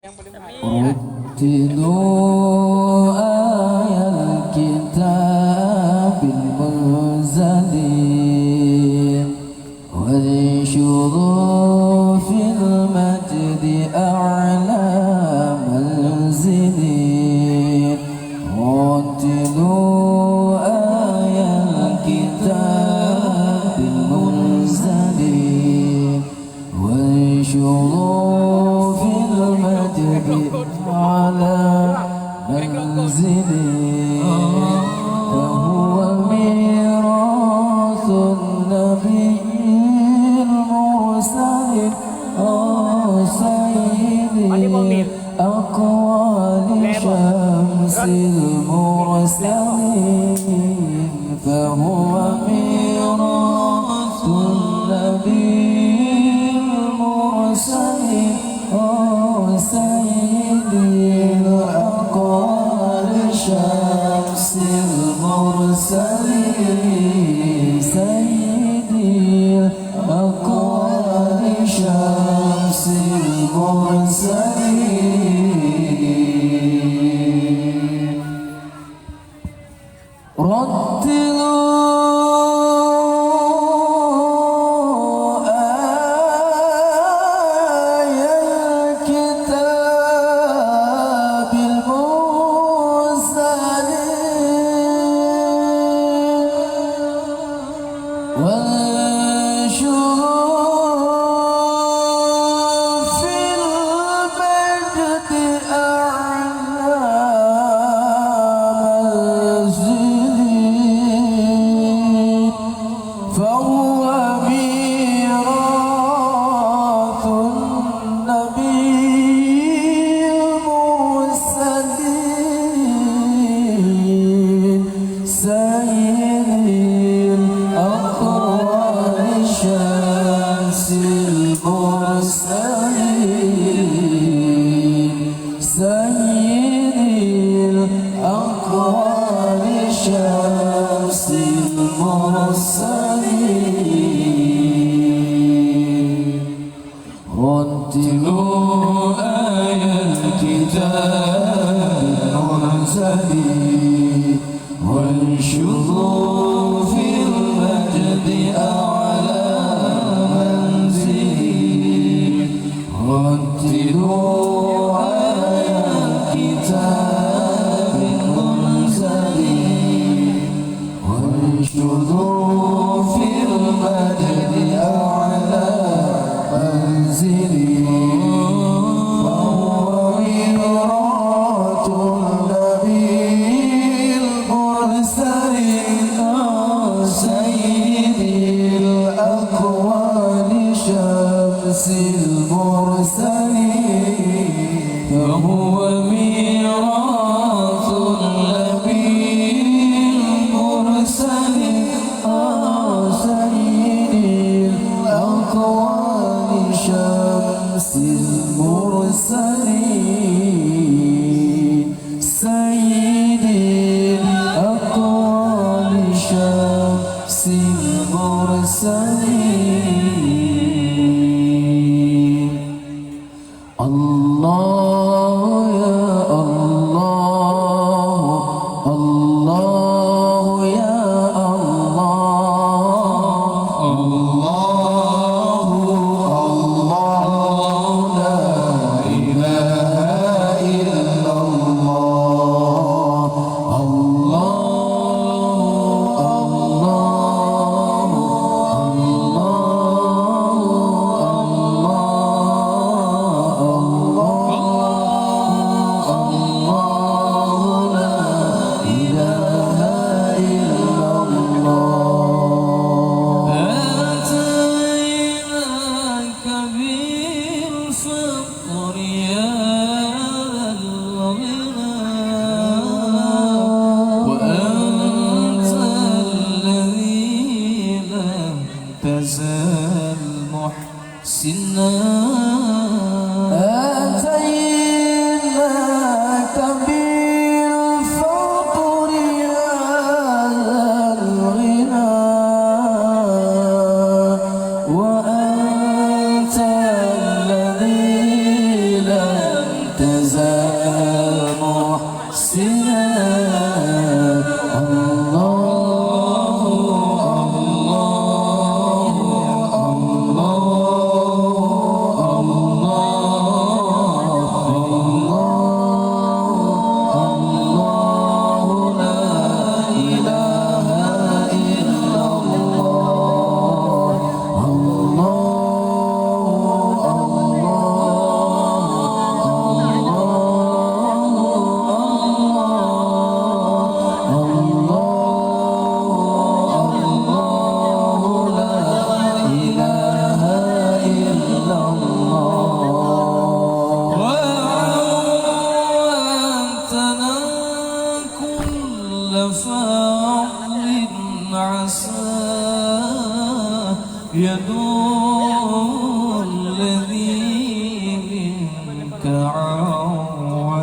رتلوا آي الكتاب المنزل وانشروا في المجد أعلى منزل. رتلوا آي الكتاب المنزل وانشروا في المجد على منزلي، فهو ميراث النبي المرسل سيدي أقوال شمس المرسلين، فهو ميراث النبي المرسلين سيدي الأقوال شمس المرسلين، سيدي الأقوال شمس المرسلين. رتلوا آي الكتاب المنزل وانشروا في المجد أعلى منزل. رتلوا آي الكتاب المنزل وانشروا في المجد أعلى منزلي، فهو ميراث النبي المرسلين سيدي الأكوان شمس المرسلين، فهو ميراث النبي المرسلين سيدي الأكوان شمس المرسلين، سيدي الأقوال شمس المرسلين. الله يدعو الذي منك عودتنا